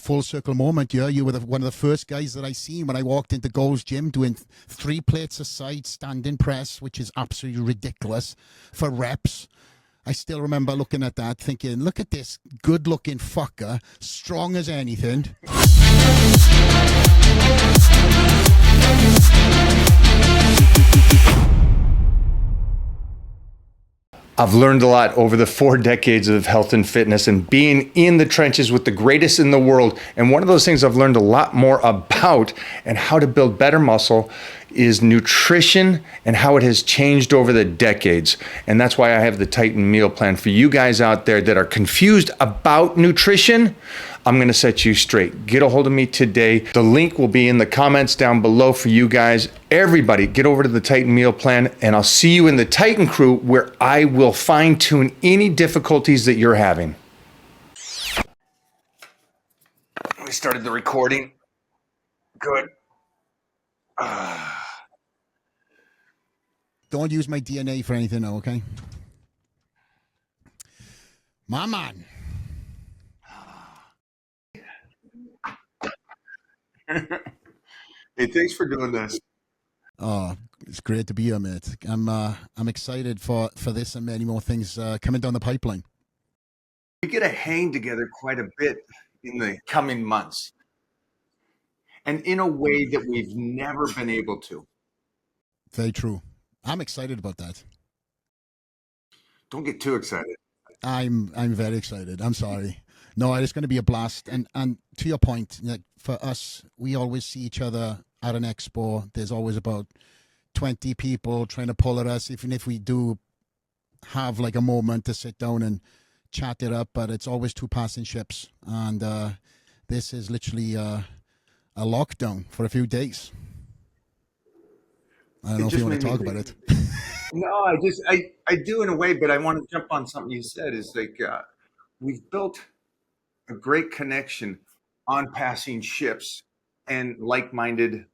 full circle moment. Yeah, you were one of the first guys that I seen when I walked into Gold's Gym doing 3 plates a side standing press, which is absolutely ridiculous for reps. I still remember looking at that thinking, look at this good looking fucker, strong as anything. I've learned a lot over the 4 decades of health and fitness and being in the trenches with the greatest in the world. And one of those things I've learned a lot more about and how to build better muscle is nutrition and how it has changed over the decades. And that's why I have the Titan meal plan for you guys out there that are confused about nutrition. I'm gonna set you straight. Get a hold of me today. The link will be in the comments down below for you guys. Everybody, get over to the Titan meal plan, and I'll see you in the Titan crew where I will fine tune any difficulties that you're having. We started the recording. Good. Don't use my DNA for anything, though, okay? My man. Hey, thanks for doing this. Oh, it's great to be here, mate. I'm excited for this and many more things coming down the pipeline. We get to hang together quite a bit in the coming months, and in a way that we've never been able to. Very true. I'm excited about that. Don't get too excited. I'm very excited. I'm sorry. No, it's going to be a blast. And to your point, like for us, we always see each other at an expo. There's always about 20 people trying to pull at us, even if we do have like a moment to sit down and chat it up. But it's always 2 passing ships. And this is literally a lockdown for a few days. I don't know if you want to talk about it. No, I do in a way, but I want to jump on something you said. Is like we've built a great connection on passing ships and like-minded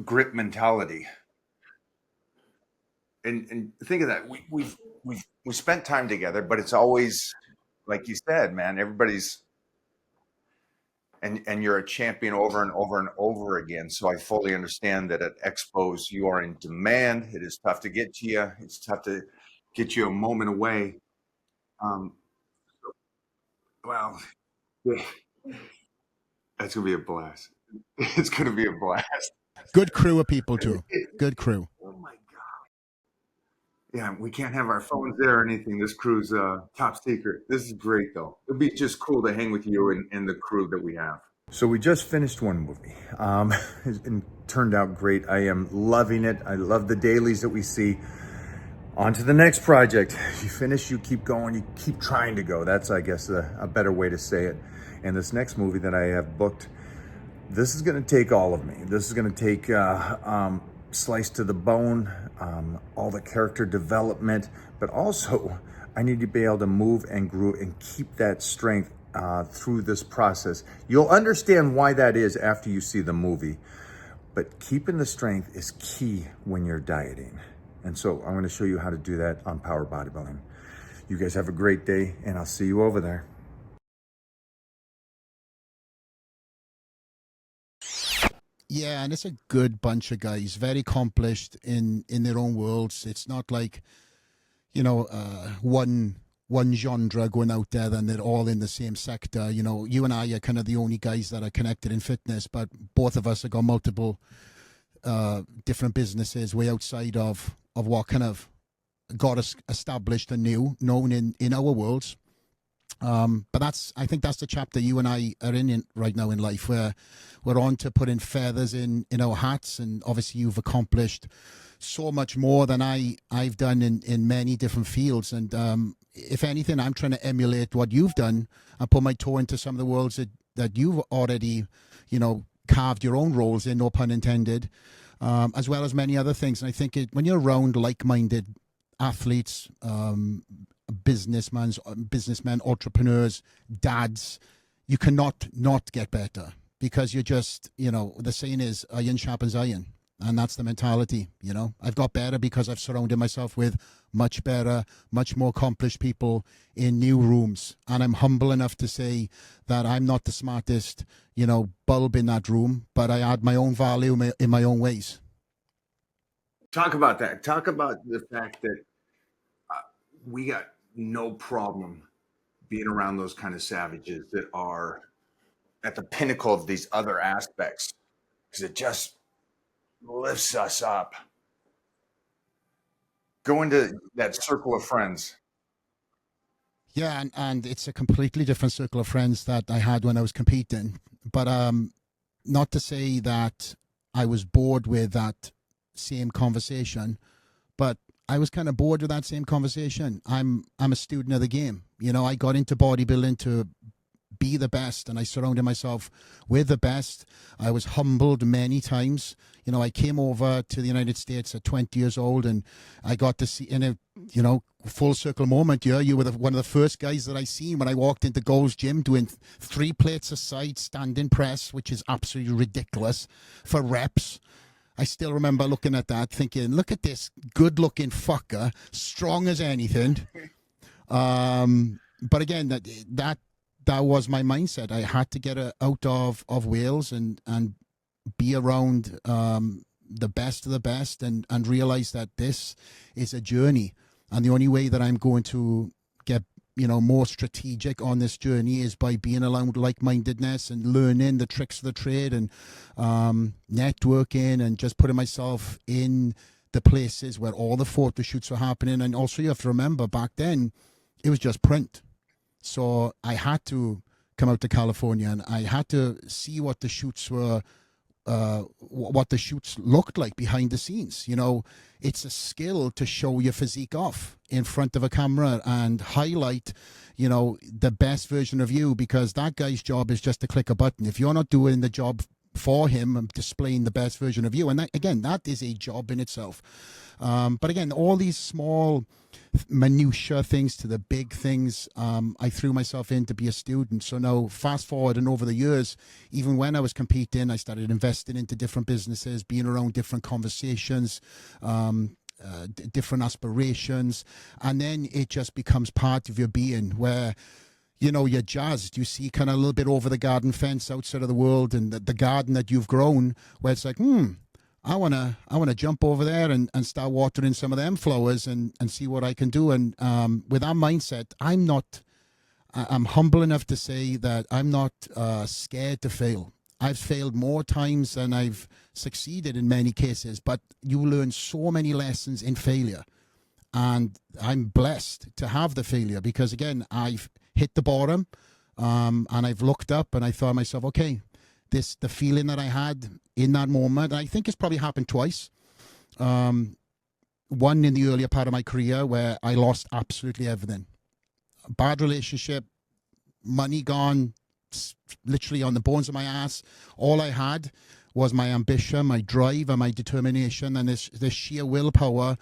grip mentality. And think of that. We spent time together, but it's always like you said, man. Everybody's and you're a champion over and over and over again. So I fully understand that at expos you are in demand. It is tough to get to you. It's tough to get you a moment away. Well, yeah, that's gonna be a blast. It's gonna be a blast. Good crew of people too. Good crew. Oh my God. Yeah, we can't have our phones there or anything. This crew's top secret. This is great though. It'd be just cool to hang with you and the crew that we have. So we just finished one movie. It turned out great. I am loving it. I love the dailies that we see. On to the next project. You finish, you keep going, you keep trying to go. That's, I guess, a better way to say it. And this next movie that I have booked, this is going to take all of me. This is going to take slice to the bone, all the character development, but also I need to be able to move and groove and keep that strength through this process. You'll understand why that is after you see the movie, but keeping the strength is key when you're dieting. And so I'm going to show you how to do that on Power Bodybuilding. You guys have a great day, and I'll see you over there. Yeah, and it's a good bunch of guys, very accomplished in their own worlds. It's not like, you know, one genre going out there and they're all in the same sector. You know, you and I are kind of the only guys that are connected in fitness, but both of us have got multiple different businesses way outside of what kind of got us established and known in our worlds. But I think that's the chapter you and I are in right now in life, where we're on to putting feathers in our hats. And obviously you've accomplished so much more than I've done in many different fields. And if anything, I'm trying to emulate what you've done and put my toe into some of the worlds that you've already, you know, carved your own roles in, no pun intended, as well as many other things. And I think when you're around like-minded athletes, businessmen, entrepreneurs, dads, you cannot not get better, because you're just, you know, the saying is iron sharpens iron. And that's the mentality, you know. I've got better because I've surrounded myself with much better, much more accomplished people in new rooms. And I'm humble enough to say that I'm not the smartest, you know, bulb in that room, but I add my own value in my own ways. Talk about that. Talk about the fact that we got no problem being around those kind of savages that are at the pinnacle of these other aspects, because it just lifts us up. Go into that circle of friends. Yeah, and it's a completely different circle of friends that I had when I was competing. But not to say that I was bored with that same conversation, but I was kind of bored with that same conversation. I'm a student of the game. You know, I got into bodybuilding to be the best, and I surrounded myself with the best. I was humbled many times. You know, I came over to the United States at 20 years old, and I got to see, in a, you know, full circle moment here, you were one of the first guys that I seen when I walked into Gold's Gym doing 3 plates a side standing press, which is absolutely ridiculous, for reps. I still remember looking at that thinking, look at this good-looking fucker, strong as anything. But again, that was my mindset. I had to get out of Wales and be around the best of the best and realize that this is a journey. And the only way that I'm going to get, you know, more strategic on this journey is by being around like-mindedness and learning the tricks of the trade and networking and just putting myself in the places where all the photo shoots were happening. And also you have to remember, back then, it was just print. So I had to come out to California and I had to see what the shoots were, what the shoots looked like behind the scenes. You know, it's a skill to show your physique off in front of a camera and highlight, you know, the best version of you, because that guy's job is just to click a button. If you're not doing the job for him and displaying the best version of you, and that, again, that is a job in itself. But again, all these small minutiae things to the big things, I threw myself in to be a student. So now fast forward, and over the years, even when I was competing, I started investing into different businesses, being around different conversations, different aspirations, and then it just becomes part of your being where, you know, you're jazzed. You see kind of a little bit over the garden fence outside of the world and the garden that you've grown, where it's like, I wanna jump over there and start watering some of them flowers and see what I can do. And with that mindset, I'm humble enough to say that I'm not scared to fail. I've failed more times than I've succeeded in many cases, but you learn so many lessons in failure. And I'm blessed to have the failure because, again, I've hit the bottom and I've looked up and I thought to myself, okay, the feeling that I had in that moment, and I think it's probably happened twice. One in the earlier part of my career where I lost absolutely everything. Bad relationship, money gone, literally on the bones of my ass. All I had was my ambition, my drive, and my determination, and this sheer willpower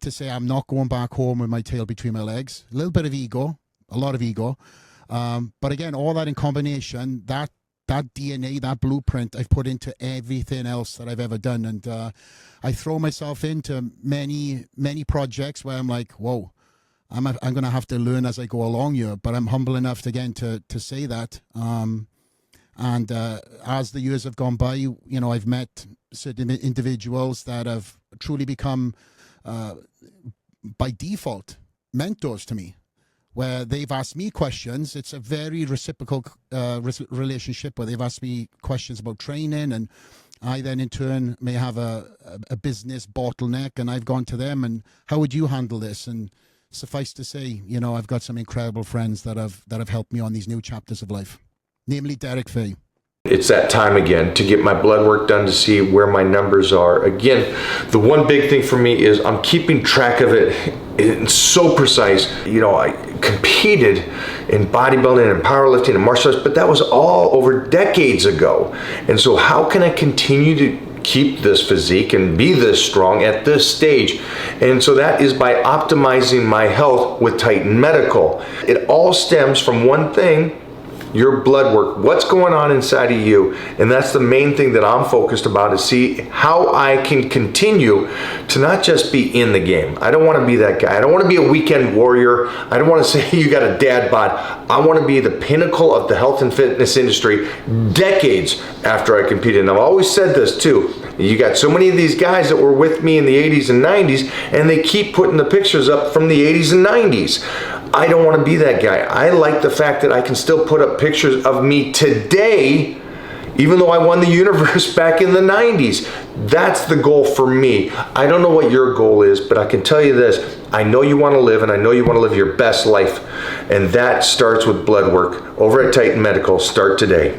to say I'm not going back home with my tail between my legs. A little bit of ego, a lot of ego. But again, all that in combination, that DNA, that blueprint I've put into everything else that I've ever done. And I throw myself into many, many projects where I'm like, whoa, I'm going to have to learn as I go along here. But I'm humble enough to, again, to say that. And as the years have gone by, you know, I've met certain individuals that have truly become, by default, mentors to me, where they've asked me questions. It's a very reciprocal relationship where they've asked me questions about training, and I then in turn may have a business bottleneck, and I've gone to them and how would you handle this? And suffice to say, you know, I've got some incredible friends that have helped me on these new chapters of life, namely Derek Fay. It's that time again to get my blood work done to see where my numbers are. Again, the one big thing for me is I'm keeping track of it. It's so precise. You know, I competed in bodybuilding and powerlifting and martial arts, but that was all over decades ago. And so how can I continue to keep this physique and be this strong at this stage? And so that is by optimizing my health with Titan Medical. It all stems from one thing, your blood work, what's going on inside of you. And that's the main thing that I'm focused about, is see how I can continue to not just be in the game. I don't want to be that guy. I don't want to be a weekend warrior. I don't want to say you got a dad bod. I want to be the pinnacle of the health and fitness industry decades after I competed. And I've always said this too. You got so many of these guys that were with me in the 80s and 90s, and they keep putting the pictures up from the 80s and 90s. I don't want to be that guy. I like the fact that I can still put up pictures of me today, even though I won the universe back in the 90s. That's the goal for me. I don't know what your goal is, but I can tell you this. I know you want to live, and I know you want to live your best life. And that starts with blood work. Over at Titan Medical, start today.